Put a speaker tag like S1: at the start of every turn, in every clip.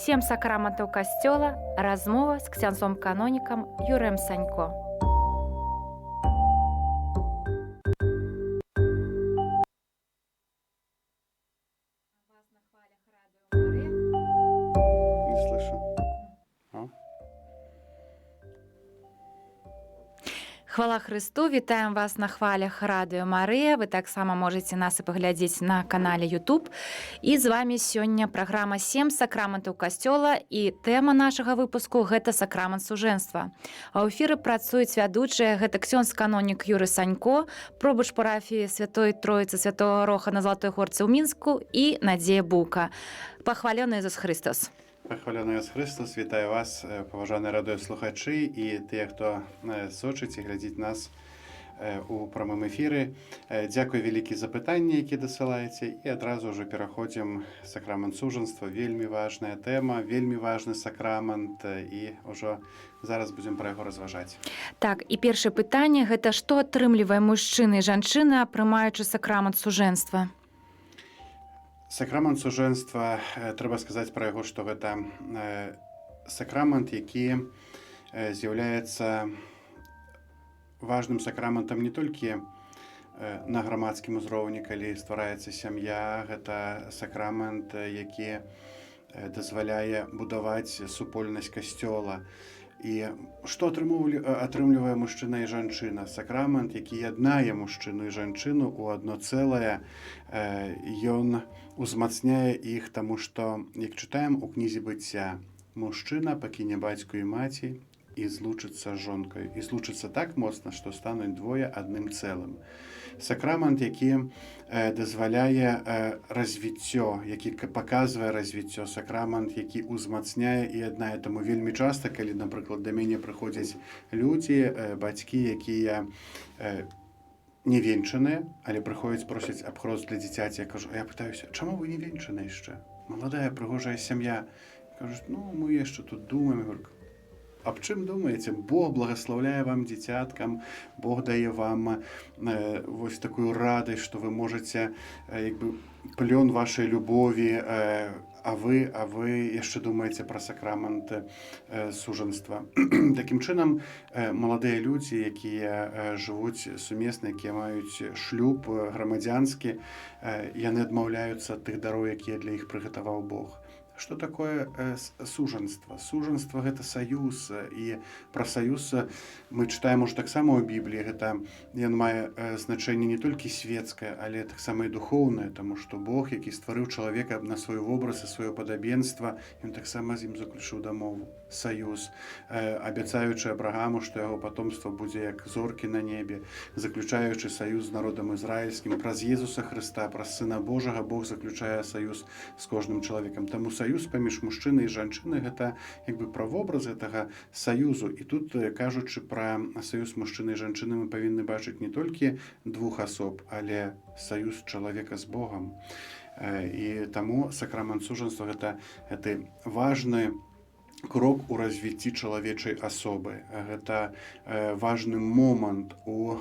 S1: Сем сакраментаў касцёла. Размова з ксяндзом-канонікам Юрыем Санько.
S2: Не слышу.
S1: Хвала Христу, вітаем вас на хвалях Радыё Марыя. Вы таксама можаце нас і паглядзець на канале YouTube. І з вами сёння праграма «Сем сакраментаў касцёла» і тэма нашага выпуску – гэта сакрамент сужэнства. А ў эфіры працуюць вядучыя, гэта ксёндз-канонік Юрый Санько, пробач парафіі Святой Троіцы Святого Роха на Залатой Горцы ў Мінску і Надзея Бука. Пахвалёны Ісус Христос.
S2: Пахвалений Ісус Христос, вітаю вас, поважані радіослухачі і ті, хто сочить і глядить нас у прямому ефірі. Дякую великі за питання, які досилаєте. І одразу вже переходимо сакрамент суженства. Вельми важна тема, вельми важний сакрамент. І вже зараз будемо про його розважати.
S1: Так, і перше питання – гэта што атрымлівае мужчына і жанчына, прымаючы сакрамент сужэнства?
S2: Сакрамент сужэнства, трэба сказаць пра яго, што гэта сакрамент, які з'яўляецца важным сакраментам не толькі на грамадскім узроўні, калі ствараецца сям'я, гэта сакрамент, які дазваляе будаваць супольнасць касцёла. І што атрымлівае мужчына і жанчына? Сакрамент, які яднае мужчыну і жанчыну ў адно цэлае, ён узмацняе іх, таму што, як чытаем у кнізе быцця, мужчына пакіне бацьку і маці і злучыцца з жонкай. І злучыцца так моцна, што стануць двое адным цэлым. Сакрамент, які дазваляе развіццё, які паказвае развіццё, сакрамент, які узмацняе і яднае. Таму вельмі часта, калі, напрыклад, да мяне прыходзяць людзі, бацькі, якія не венчаныя, але прыходзяць, просяць аб хрост для дзіцяці, я пытаюся, чаму вы не венчаны яшчэ? Маладая, прыгожая сям'я. Кажуць, мы яшчэ тут думаем. Аб чым думаеце? Бог благаслаўляе вам дзіцяткам, Бог дае вам вось такую радасць, што вы можаце плён вашай любові, а вы яшчэ думаеце пра сакрамент сужэнства. Такім чынам, маладыя людзі, якія жывуць сумесна, якія маюць шлюб грамадзянскі, яны адмаўляюцца ад тых дароў, якія для іх прыгатаваў Бог. Што такое сужэнства? Сужэнства – гэта саюз, і пра саюз мы чытаем ужо таксама ў Бібліі. Гэта ён мае значэнне не толькі светскае, але таксама і духоўнае, таму што Бог, які стварыў чалавека на свой вобраз і сваё падабенства, ён таксама з ім заключыў дамову, саюз, абяцаючы Абрагаму, што яго патомства будзе як зоркі на небе, заключаючы саюз з народам ізраільскім. Праз Езуса Хрыста, праз Сына Божага Бог заключае саюз з кожным чалавекам. Таму саюз паміж мужчынай і жанчынай – гэта правобраз гэтага саюзу. І тут, кажучы пра саюз мужчыны і жанчыны, мы павінны бачыць не толькі двух асоб, але саюз чалавека з Богам. І таму сакрамент сужэнства – гэта важны крок у развіцці чалавечай асобы. Гэта важны момант у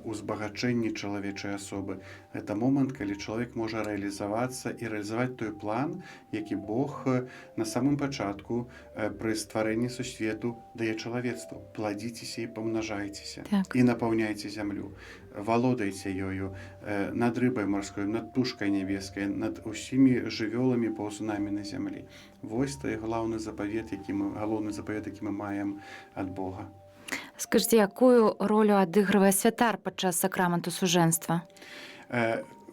S2: узбагачэнні чалавечай асобы. Гэта момант, калі чалавек можа рэалізавацца і рэалізаваць той план, які Бог на самым пачатку пры стварэнні сусвету дае чалавецтву. Пладзіцеся і памнажайцеся, і напаўняйце зямлю. Валодайце ёю над рыбай марской, над птушкай нябескай, над усімі жывёламі паўзунамі на зямлі. Вось той галоўны запавет, які мы маем ад Бога.
S1: Скажыце, якую ролю адыгрывае святар падчас сакраменту сужэнства?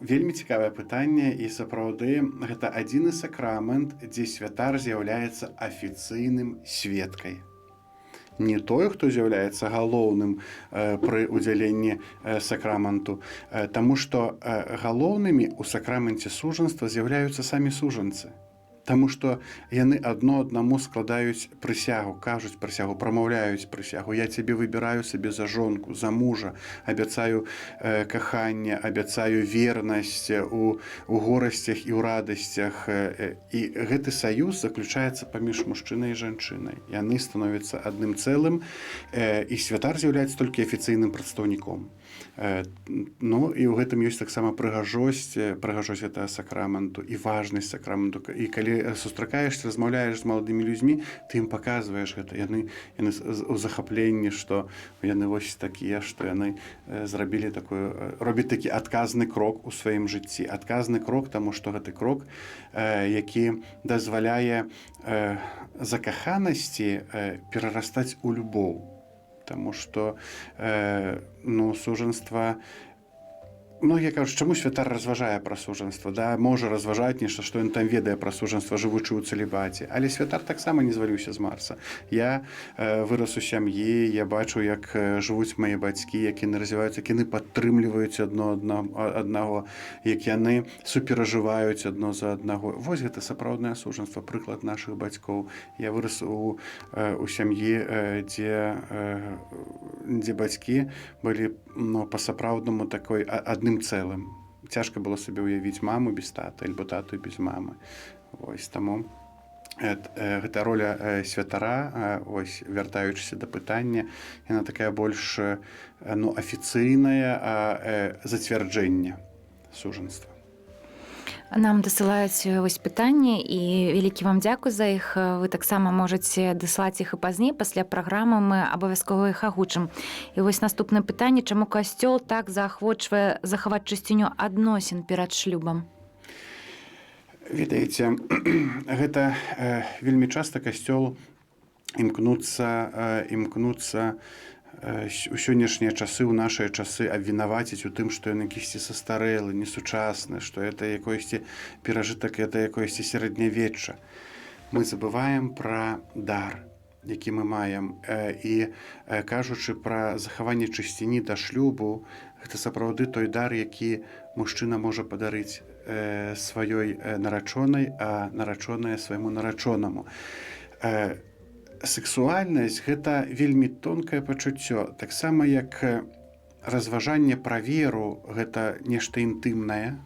S2: Вельмі цікавае пытанне, і сапраўды гэта адзіны сакрамент, дзе святар з'яўляецца афіцыйным сведкай. Не той, хто з'яўляецца галоўным пры ўдзяленні сакраменту, таму што галоўнымі ў сакраменце сужэнства з'яўляюцца самі сужэнцы. Таму што яны адно аднаму складаюць прысягу, кажуць прысягу, прамаўляюць прысягу. Я цябе выбіраю сабе за жонку, за мужа, абяцаю каханне, абяцаю вернасць у горасцях і ў радасцях. І гэты саюз заключаецца паміж мужчынай і жанчынай. Яны становяцца адным цэлым, і святар з'яўляецца толькі афіцыйным прадстаўніком. І ў гэтым ёсць таксама прыгажосць гэтага сакраменту і важнасць сакраменту. І калі калі сустракаешся, размаўляеш з маладымі людзьмі, ты ім паказваеш гэта, яны у захапленні, што яны вось такія, што яны зрабілі робяць такі адказны крок у сваім жыцці, адказны крок, таму што гэты крок, які дазваляе закаханасці перарастаць у любоў, таму што сужанства. Многія кажуць, чаму святар разважае пра сужанства, да, можа разважаць нешта, што ён там ведае пра сужанства, жывучы ў цэлібаце. Але святар таксама не зваліўся з Марса. Я вырас у сям'і, я бачу, як жывуць мае бацькі, як яны развіваюцца, як яны падтрымліваюць аднаго, як яны суперажываюць адно за аднаго. Вось гэта сапраўднае сужанства, прыклад нашых бацькоў. Я вырас у сям'і, дзе бацькі былі па-сапраўднаму такой адным цэлым. Цяжка было сабе ўявіць маму без тата, альбо тату без мамы. Вось таму гэта роля святара, ось, вяртаючыся да пытання, яна такая больш афіцыйная, зацвярджэнне сужанства.
S1: Нам дасылаюць вось пытанні, і вялікі вам дзякуй за іх. Вы таксама можаце даслаць іх і пазней, пасля праграмы мы абавязкова іх агучым. І вось наступнае пытанне: чаму касцёл так заахвочвае захаваць чысціню адносін перад шлюбам?
S2: Ведаеце, гэта вельмі часта касцёл імкнуцца у сённяшнія часы, у нашыя часы абвінаваціць у тым, што ён якісьці састарэлы, несучасны, што гэта якойсьці перажытак, гэта якойсьці сярэднявечча. Мы забываем пра дар, які мы маем, і кажучы пра захаванне чысціні да шлюбу, гэта сапраўды той дар, які мужчына можа падарыць сваёй нарачонай, а нарачоная свайму нарачонаму. Сексуальнасць – гэта вельмі тонкае пачуццё. Таксама як разважанне пра веру – гэта нешта інтымнае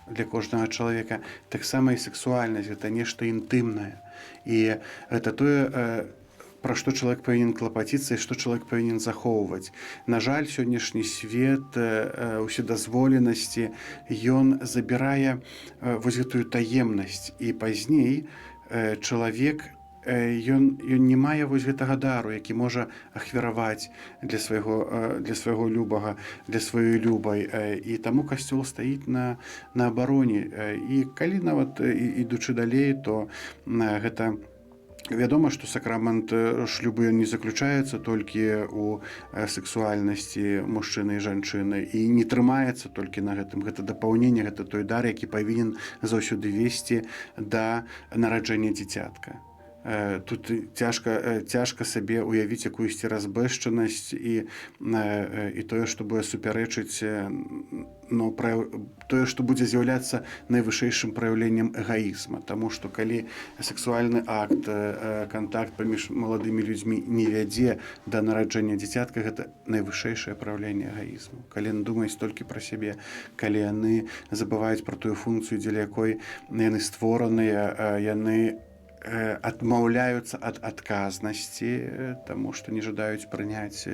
S2: для кожнага чалавека, таксама і сексуальнасць – гэта нешта інтымнае. І гэта тое, пра што чалавек павінен клапаціцца і што чалавек павінен захоўваць. На жаль, сённяшні свет уседазволенасці, ён забірае вось гэтую таемнасць. І пазней чалавек ён не мае вось гэтага дару, які можа ахвяраваць для свайго любага, для сваёй любай. І таму касцёл стаіць на абароне. І калі нават ідучы далей, то гэта вядома, што сакрамент шлюбу не заключаецца толькі ў сексуальнасці мужчыны і жанчыны і не трымаецца толькі на гэтым. Гэта дапаўненне, гэта той дар, які павінен заўсёды весці да нараджэння дзіцятка. Тут цяжка сабе ўявіць якуюсьці разбэшчанасць і тое, што будзе супярэчыць, тое, што будзе з'яўляцца найвышэйшым праяўленнем эгаізма. Таму што калі сексуальны акт, кантакт паміж маладымі людзьмі не вядзе да нараджэння дзіцятка, гэта найвышэйшае праяўленне эгаізму. Калі яны думаюць толькі пра сябе, калі яны забываюць пра тую функцыю, дзеля якой яны створаныя, яны адмаўляюцца ад адказнасці, таму што не жадаюць прыняць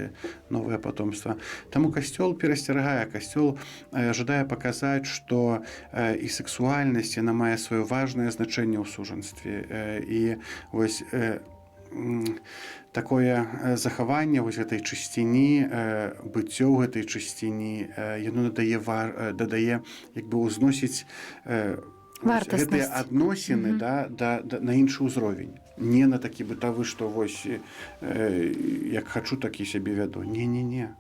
S2: новае патомства. Таму касцёл перасцерагае, касцёл жадае паказаць, што і сексуальнасць, яна мае сваё важнае значэнне ў сужанстве. І вось такое захаванне вось гэтай чысціні, быццё ў гэтай чысціні, яно дадае, як бы узносіць гэтыя адносіны на іншы ўзровень. Не на такі бытавы, што вось як хачу, так і сябе вяду. Не.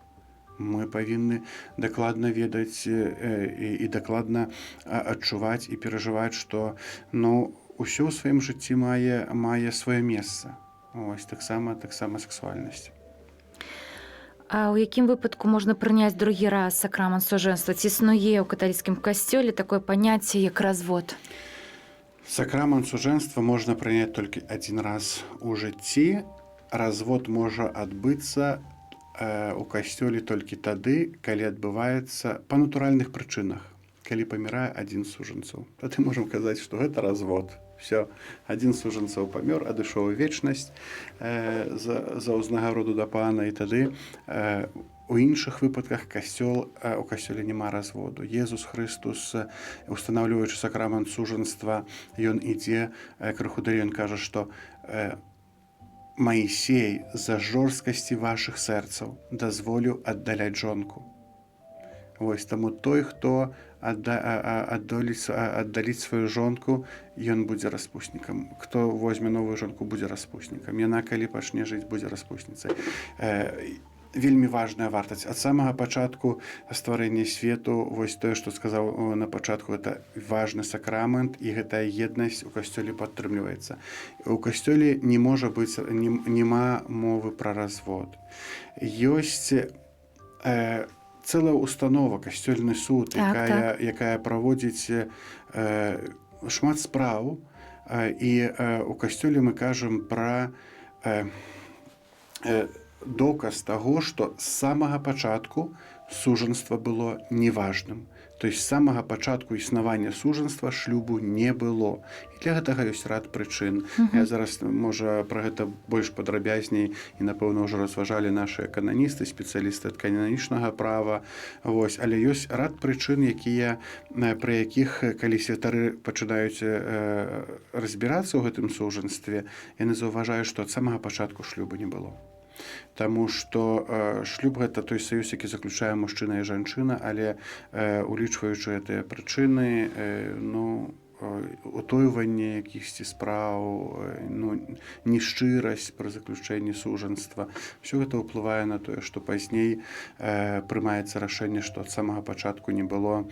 S2: Мы павінны дакладна ведаць і дакладна адчуваць і перажываць, што ўсё ў сваім жыцці мае сваё месца. Вось таксама сексуальнасць.
S1: А ў якім выпадку можна прыняць другі раз сакрамент сужэнства? Ці існуе ў каталіцкім касцёле такое паняцце, як развод?
S2: Сакрамент сужэнства можна прыняць толькі адзін раз у жыцці. Развод можа адбыцца у касцёле толькі тады, калі адбываецца па натуральных прычынах, калі памірае адзін з сужэнцаў. Тады можам казаць, што гэта развод. Все, адзін з сужэнцаў памёр, адышоў у вечнасць за ўзнагароду да пана, і тады У іншых выпадках у касцёле няма разводу. Езус Хрыстус, устанаўліваючы сакрамент сужанства, ён ідзе крыху далей, ён кажа, што Маісей за жорсткасці вашых сэрцаў дазволіў аддаляць жонку. Вось таму той, хто аддаліць сваю жонку, ён будзе распуснікам. Хто возьме новую жонку, будзе распуснікам. Яна, калі пачне жыць, будзе распусніцай. Вельмі важная вартасць. Ад самага пачатку стварэння свету, вось тое, што сказаў на пачатку, гэта важны сакрамент, і гэтая еднасць у касцёле падтрымліваецца. У касцёле не можа быць, няма мовы пра развод. Ёсць цэлая установа, касцёльны суд, якая праводзіць шмат спраў, і у касцёле мы кажам пра доказ таго, што з самага пачатку сужанства было неважным. То есть з самага пачатку існавання сужанства шлюбу не было. І для гэтага ёсць рад прычын. Я зараз, можа, пра гэта больш падрабязней і, напэўна, ўжо разважалі нашы кананісты, спецыялісты кананічнага права. Вось. Але ёсць рад прычын, пры якіх, калі святары пачынаюць разбірацца ў гэтым сужанстве, яны заўважаюць, што ад самага пачатку шлюбу не было. Таму што шлюб гэта той саюз, які заключае мужчына і жанчына, але улічваючы гэтыя прычыны, утойванне якіхсьці спраў, нешчырасць пры заключэнні сужанства, ўсё гэта ўплывае на тое, што пазней прымаецца рашэнне, што ад самага пачатку не было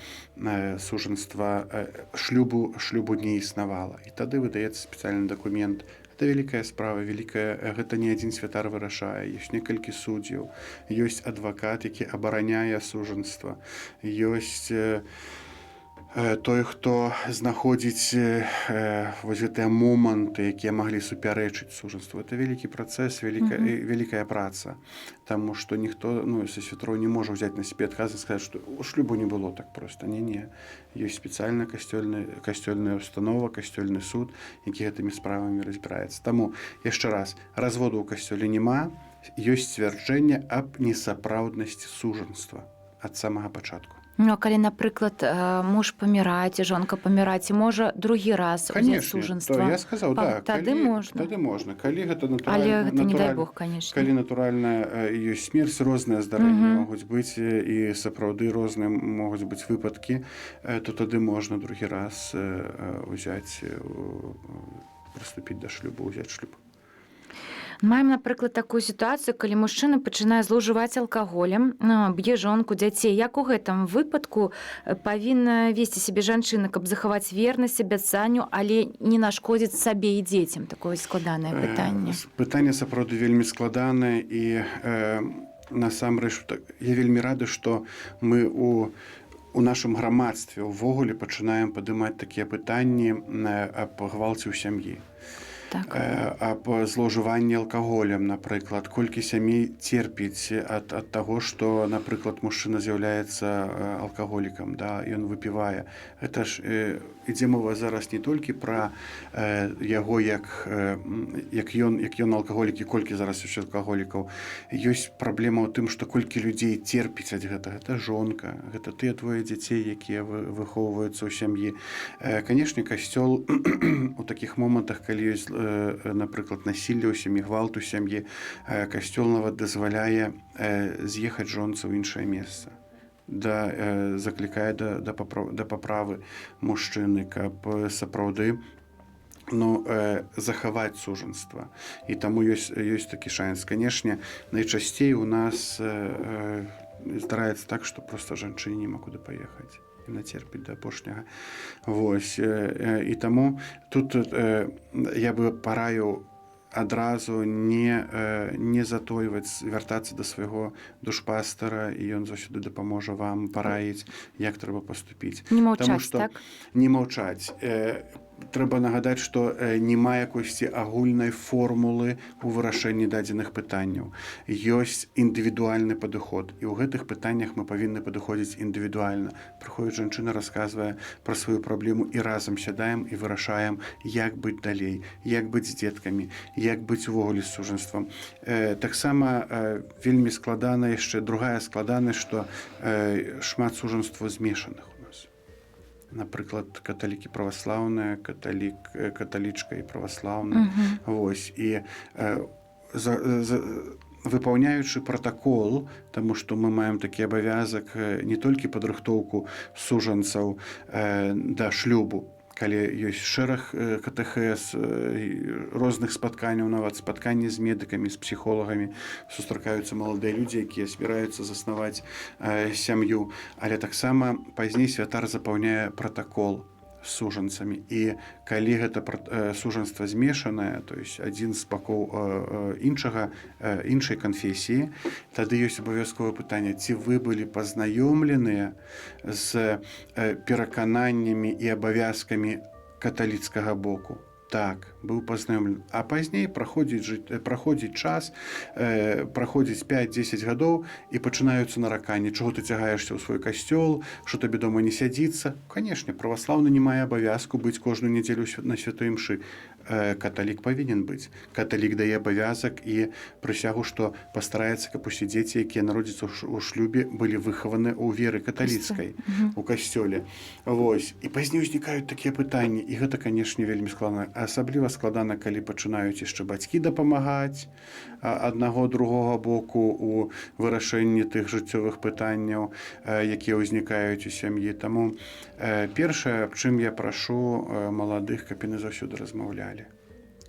S2: сужанства, шлюбу не існавала. І тады выдаецца спецыяльны дакумент. Это вялікая справа, гэта не адзін святар вырашае, ёсць некалькі суддзяў, ёсць адвакат, які абараняе сужанства, ёсць той, хто знаходзіць вось гэтыя моманты, якія маглі супярэчыць сужанству. Это вялікі працэс, вялікая праца, таму што ніхто са святароў не можа ўзяць на сябе адказнасць, сказаць, што у шлюбу не было так проста. Не. Ёсць спецыяльная касцёльная установа, касцёльны суд, які гэтымі справамі разбіраецца. Таму, яшчэ раз, разводу ў касцёле няма, ёсць сцвярджэнне аб несапраўднасці сужанства ад самага пачатку.
S1: Ну, а калі, напрыклад, муж паміраць, жонка паміраць, можа другі раз узяць сужанства?
S2: Я сказаў,
S1: тады можна.
S2: Тады можна. Калі гэта натуральна,
S1: але гэта не дай Бог, канешне.
S2: Калі натуральна ёсць смерць, розныя здарэнні могуць быць, і сапраўды розныя могуць быць выпадкі, то тады можна другі раз узяць, прыступіць да шлюбу, узяць шлюб.
S1: Маем, напрыклад, такую сітуацыю, калі мужчына пачынае злоўжываць алкаголем, б'е жонку, дзяцей. Як у гэтым выпадку павінна весці сябе жанчына, каб захаваць вернасць абяцанню, але не нашкодзіць сабе і дзецям? Такое складанае пытанне.
S2: Пытанне сапраўды вельмі складанае, і насамрэч я вельмі рады, што мы у нашым грамадстве ўвогуле пачынаем падымаць такія пытанні аб гвалце ў сям'і. Аб злоўжыванні алкаголем, напрыклад, колькі сямей церпіць ад таго, што, напрыклад, мужчына з'яўляецца алкаголікам, ён выпівае. Гэта ж ідзе мова зараз не толькі пра яго, як ён алкаголік, і колькі зараз ёсць алкаголікаў. Ёсць праблема ў тым, што колькі людзей церпіць ад гэтага. Гэта жонка, гэта тыя двое дзяцей, якія выхоўваюцца ў сям'і. Канешне, касцёл у такіх момантах, калі ёсць, напрыклад, насілле ў сям'і, гвалт у сям'і, касцёл нават дазваляе з'ехаць жонцы ў іншае месца. Заклікае да паправы мужчыны, каб сапраўды захаваць сужанства. І таму ёсць такі шанец. Канешне, найчасцей у нас здараецца так, што проста жанчыне няма куды паехаць. Нацерпіць да апошняга. Вось. І таму тут я бы параіў адразу не затойваць, вяртацца да свайго душпастара, і ён заўсёды дапаможа вам параіць, як трэба паступіць.
S1: Не маўчаць, так?
S2: Не маўчаць. трэба нагадаць, што няма якосьці агульнай формулы ў вырашэнні дадзеных пытанняў. Ёсць індывідуальны падыход. І ў гэтых пытаннях мы павінны падыходзіць індывідуальна. Прыходзіць жанчына, расказвае пра сваю праблему і разам сядаем і вырашаем, як быць далей, як быць з дзеткамі, як быць увогуле з сужанствам. Таксама вельмі складана яшчэ другая складанасць, што шмат сужанстваў змешаных. Напрыклад, каталікі праваслаўныя, каталічка і праваслаўная. Вось. І выпаўняючы пратакол, таму што мы маем такі абавязак не толькі падрыхтоўку сужанцаў да шлюбу, калі ёсць шэраг КТХС, розных спатканняў, нават спатканні з медыкамі, з псіхолагамі, сустракаюцца маладыя людзі, якія збіраюцца заснаваць сям'ю, але таксама пазней святар запаўняе пратакол з сужанцамі. І калі гэта сужанства змешанае, то есть адзін з бакоў іншай канфесіі, тады ёсць абавязковае пытанне, ці вы былі пазнаёмленыя з перакананнямі і абавязкамі каталіцкага боку. Так, быў пазнаёмлены. А пазней праходзіць час, праходзіць 5-10 гадоў і пачынаюцца нараканні. Чаго ты цягаешся ў свой касцёл, што табе дома не сядзіцца? Канешне, праваслаўны не мае абавязку быць кожную нядзелю на святой імшы. Каталік павінен быць. Каталік дае абавязак і прысягу, што пастараецца, каб усе дзеці, якія народзяцца ў шлюбе, былі выхаваны ў веры каталіцкай, у касцёле. Вось. І пазней узнікаюць такія пытанні. І гэта, канешне, вельмі складана. Асабліва складана, калі пачынаюць яшчэ бацькі дапамагаць аднаго другога боку у вырашэнні тых жыццёвых пытанняў, якія ўзнікаюць у сям'і. Таму першае, аб чым я прашу маладых, каб яны заўсёды размаўлялі,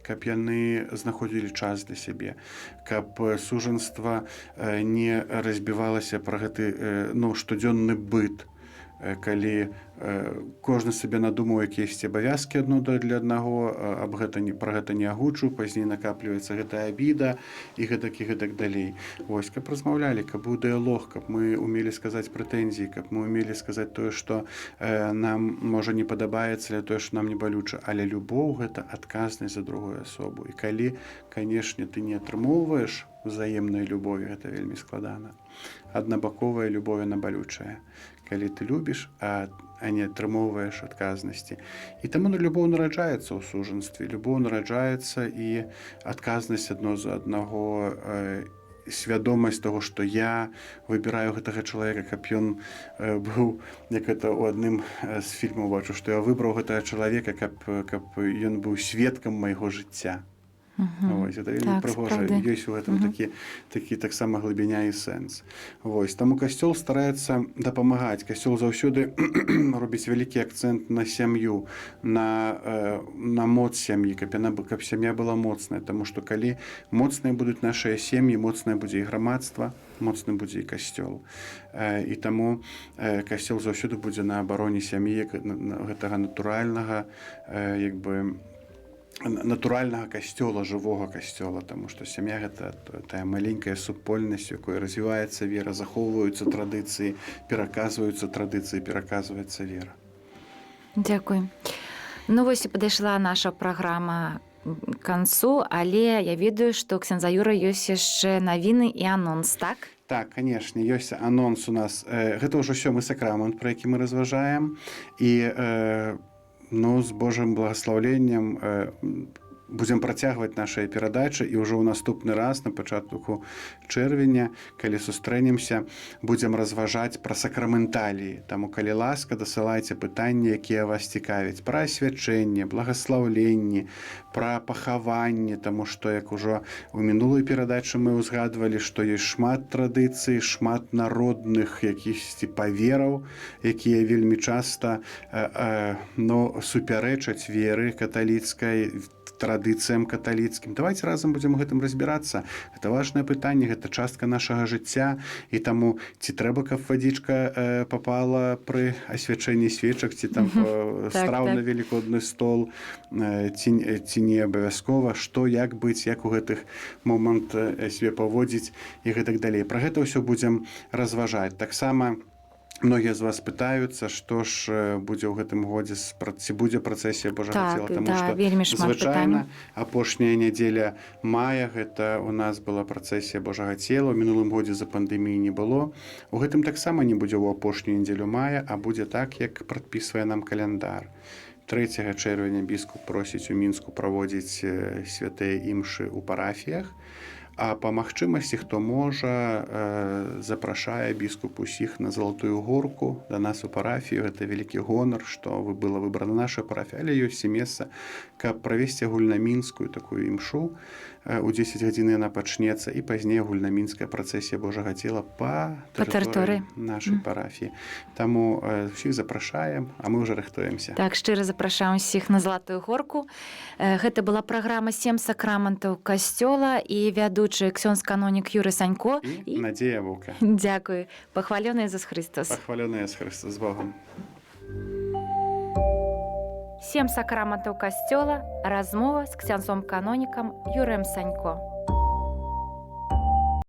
S2: каб яны знаходзілі час для сябе, каб сужанства не разбівалася пра гэты штодзённы быт, калі кожны сабе надумаў якіясьці абавязкі адно для аднаго, пра гэта не агучыў, пазней накапліваецца гэтая абіда і гэтак далей. Вось, каб размаўлялі, каб быў дыялог, каб мы умелі сказаць прэтэнзіі, каб мы умелі сказаць тое, што нам можа не падабаецца, але тое, што нам не балюча, але любоў гэта адказнасць за другую асобу. І калі, канешне, ты не атрымоўваеш узаемнай любові, гэта вельмі складана. Аднабаковая любоў, яна балючая. Калі ты любіш, а не атрымоўваеш адказнасці. І таму любоў нараджаецца ў сужанстве, любоў нараджаецца і адказнасць адно за аднаго, свядомасць таго, што я выбіраю гэтага чалавека, каб ён быў, як гэта ў адным з фільмаў бачу, што я выбраў гэтага чалавека, каб ён быў сведкам майго жыцця. Вось, это вельмі прыгожа. Ёсць у гэтым такі таксама глыбіня і сэнс. Вось, таму касцёл стараецца дапамагаць. Касцёл заўсёды робіць вялікі акцэнт на сям'ю, на моц сям'і, каб сям'я была моцная. Таму што калі моцныя будуць нашыя сем'і, моцнае будзе і грамадства, моцны будзе і касцёл. І таму касцёл заўсёды будзе на абароне сям'і, гэтага натуральнага, натуральнага касцёла, жывога касцёла, таму што сям'я гэта тая маленькая супольнасць, у якой развіваецца вера, захоўваюцца традыцыі, пераказваецца вера.
S1: Дзякуй. Ну вось і падышла наша праграма к канцу, але я ведаю, што ў ксяндза Юры ёсць яшчэ навіны і анонс, так?
S2: Так, канешне, ёсць анонс у нас. Гэта ўжо 7-й сакрамент, пра які мы разважаем, і з Божым благаслаўленнем будзем працягваць нашыя перадачы, і ўжо ў наступны раз, на пачатку чэрвеня, калі сустрэнемся, будзем разважаць пра сакраменталіі. Таму, калі ласка, дасылайце пытанні, якія вас цікавяць, пра асвячэнне, благаслаўленні, пра пахаванне, таму што, як ужо ў минулай перадачы мы ўзгадвалі, што ёсць шмат традыцый, шмат народных якіхсьці павераў, якія вельмі часта супярэчаць веры каталіцкай, традыцыям каталіцкім. Давайте разам будзем у гэтым разбірацца. Гэта важнае пытанне, гэта частка нашага жыцця, і таму ці трэба, каб вадзічка папала пры асвячэнні свечак, ці там страў на велікодны стол, ці не абавязкова, што, як быць, як у гэтых момант себе паводзіць і гэтак далей. Пра гэта ўсё будзем разважаць. Таксама Многія з вас пытаюцца, што ж будзе ў гэтым годзе ці будзе працэсія Божага цела, таму што
S1: вельмі шмат
S2: звычайна
S1: пытанняў.
S2: апошняя нядзеля мая гэта у нас была працэсія Божага цела. У мінулым годзе за пандэміі не было. У гэтым таксама не будзе ў апошнюю нядзелю мая, а будзе так, як прадпісвае нам каляндар. 3 чэрвеня біскуп просіць у Мінску праводзіць святыя імшы ў парафіях. А па магчымасці, хто можа, запрашае біскуп усіх на Залатую горку да нас у парафію. Гэта вялікі гонар, што была выбрана наша парафія, але ёсць і месца, каб правесці агульнамінскую такую імшу. У 10 гадзін яна пачнецца, і пазней агульнамінская працэсія Божага цела па тэрыторыі нашай парафіі. Таму ўсіх запрашаем, а мы ўжо рыхтуемся.
S1: Так, шчыра запрашаем усіх на Залатую горку. Гэта была праграма «7 сакраментаў касцёла» і вядучы ксёндз-канонік Юрый Санько.
S2: І Надзея Вока.
S1: Дзякуй. Пахвалёны Ісус Христос.
S2: Пахвалёны Ісус Христос. З Богом.
S1: 7 сакраментаў касцёла. Размова з ксяндзом-канонікам Юрыем Санько.